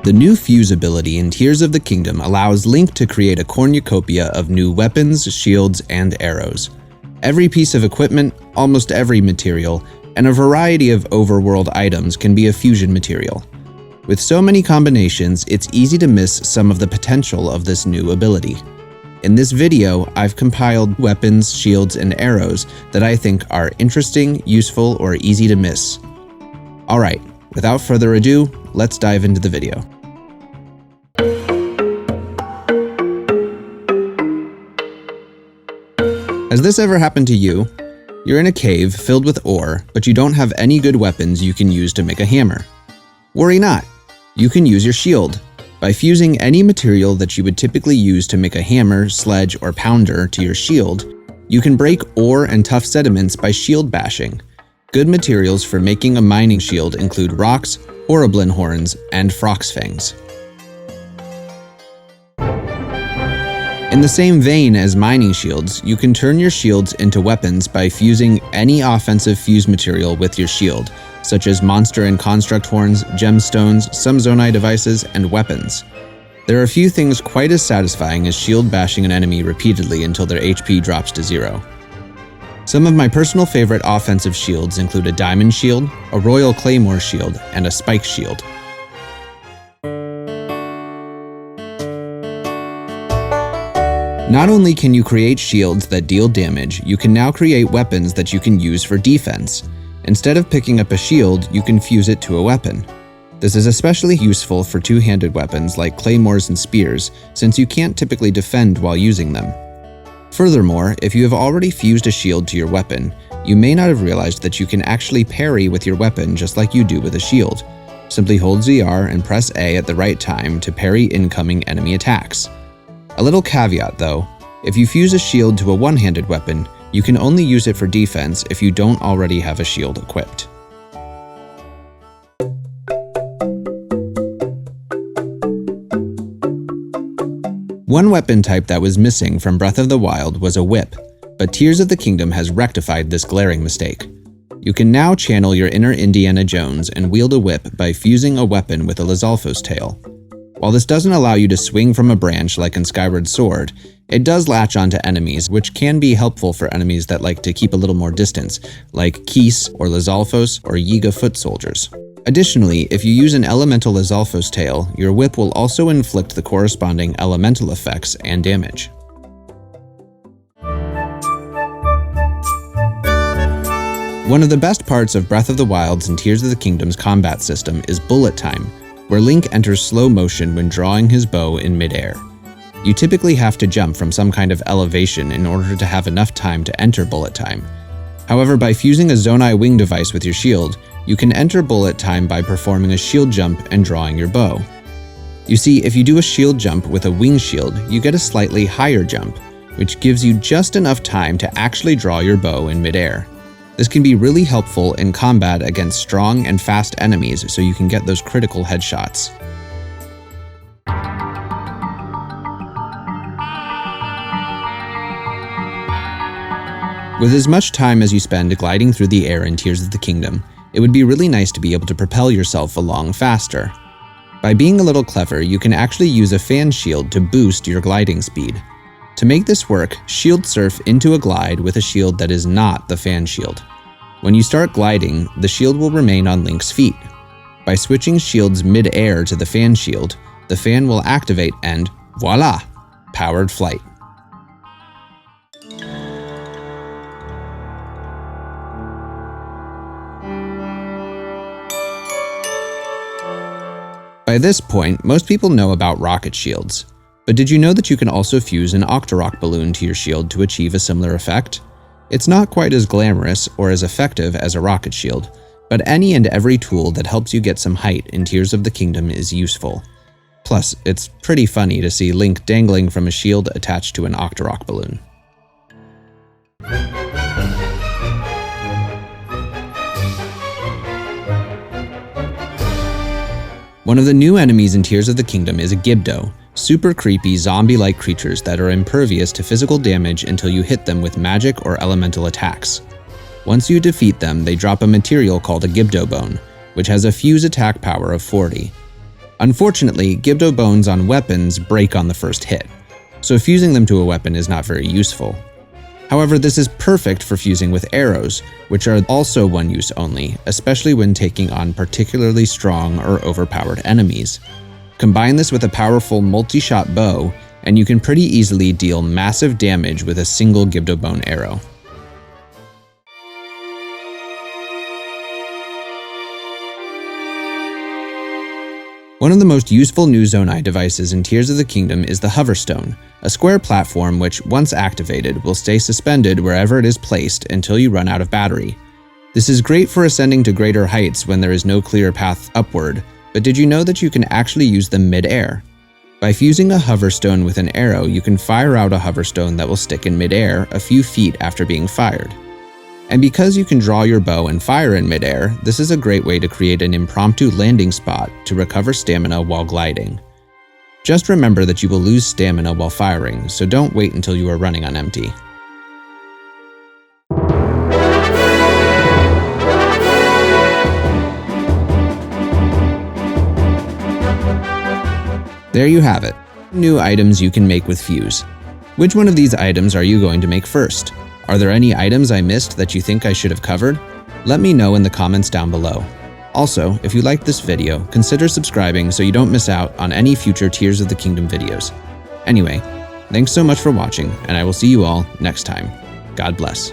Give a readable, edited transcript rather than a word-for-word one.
The new Fuse ability in Tears of the Kingdom allows Link to create a cornucopia of new weapons, shields, and arrows. Every piece of equipment, almost every material, and a variety of overworld items can be a fusion material. With so many combinations, it's easy to miss some of the potential of this new ability. In this video, I've compiled weapons, shields, and arrows that I think are interesting, useful, or easy to miss. Alright, without further ado, let's dive into the video. Has this ever happened to you? You're in a cave filled with ore, but you don't have any good weapons you can use to make a hammer. Worry not. You can use your shield. By fusing any material that you would typically use to make a hammer, sledge, or pounder to your shield, you can break ore and tough sediments by shield bashing. Good materials for making a mining shield include rocks, Horriblin horns, and Frox fangs. In the same vein as mining shields, you can turn your shields into weapons by fusing any offensive fuse material with your shield, such as monster and construct horns, gemstones, some Zonai devices, and weapons. There are few things quite as satisfying as shield bashing an enemy repeatedly until their HP drops to 0. Some of my personal favorite offensive shields include a diamond shield, a royal claymore shield, and a spike shield. Not only can you create shields that deal damage, you can now create weapons that you can use for defense. Instead of picking up a shield, you can fuse it to a weapon. This is especially useful for two-handed weapons like claymores and spears, since you can't typically defend while using them. Furthermore, if you have already fused a shield to your weapon, you may not have realized that you can actually parry with your weapon just like you do with a shield. Simply hold ZR and press A at the right time to parry incoming enemy attacks. A little caveat though, if you fuse a shield to a one-handed weapon, you can only use it for defense if you don't already have a shield equipped. One weapon type that was missing from Breath of the Wild was a whip, but Tears of the Kingdom has rectified this glaring mistake. You can now channel your inner Indiana Jones and wield a whip by fusing a weapon with a Lizalfos tail. While this doesn't allow you to swing from a branch like in Skyward Sword, it does latch onto enemies, which can be helpful for enemies that like to keep a little more distance, like Keese or Lizalfos or Yiga foot soldiers. Additionally, if you use an elemental Lizalfos tail, your whip will also inflict the corresponding elemental effects and damage. One of the best parts of Breath of the Wild's and Tears of the Kingdom's combat system is bullet time, where Link enters slow motion when drawing his bow in midair. You typically have to jump from some kind of elevation in order to have enough time to enter bullet time. However, by fusing a Zonai wing device with your shield, you can enter bullet time by performing a shield jump and drawing your bow. You see, if you do a shield jump with a wing shield, you get a slightly higher jump, which gives you just enough time to actually draw your bow in midair. This can be really helpful in combat against strong and fast enemies so you can get those critical headshots. With as much time as you spend gliding through the air in Tears of the Kingdom, it would be really nice to be able to propel yourself along faster. By being a little clever, you can actually use a fan shield to boost your gliding speed. To make this work, shield surf into a glide with a shield that is not the fan shield. When you start gliding, the shield will remain on Link's feet. By switching shields mid-air to the fan shield, the fan will activate and voila! Powered flight. By this point, most people know about rocket shields. But did you know that you can also fuse an Octorok balloon to your shield to achieve a similar effect? It's not quite as glamorous or as effective as a rocket shield, but any and every tool that helps you get some height in Tears of the Kingdom is useful. Plus, it's pretty funny to see Link dangling from a shield attached to an Octorok balloon. One of the new enemies in Tears of the Kingdom is a Gibdo, super creepy zombie-like creatures that are impervious to physical damage until you hit them with magic or elemental attacks. Once you defeat them, they drop a material called a Gibdo Bone, which has a fuse attack power of 40. Unfortunately, Gibdo bones on weapons break on the first hit, so fusing them to a weapon is not very useful. However, this is perfect for fusing with arrows, which are also one use only, especially when taking on particularly strong or overpowered enemies. Combine this with a powerful multi-shot bow, and you can pretty easily deal massive damage with a single Gibdo bone arrow. One of the most useful new Zonai devices in Tears of the Kingdom is the Hoverstone, a square platform which, once activated, will stay suspended wherever it is placed until you run out of battery. This is great for ascending to greater heights when there is no clear path upward, but did you know that you can actually use them mid-air? By fusing a Hoverstone with an arrow, you can fire out a Hoverstone that will stick in mid-air a few feet after being fired. And because you can draw your bow and fire in mid-air, this is a great way to create an impromptu landing spot to recover stamina while gliding. Just remember that you will lose stamina while firing, so don't wait until you are running on empty. There you have it. New items you can make with Fuse. Which one of these items are you going to make first? Are there any items I missed that you think I should have covered? Let me know in the comments down below. Also, if you liked this video, consider subscribing so you don't miss out on any future Tears of the Kingdom videos. Anyway, thanks so much for watching, and I will see you all next time. God bless.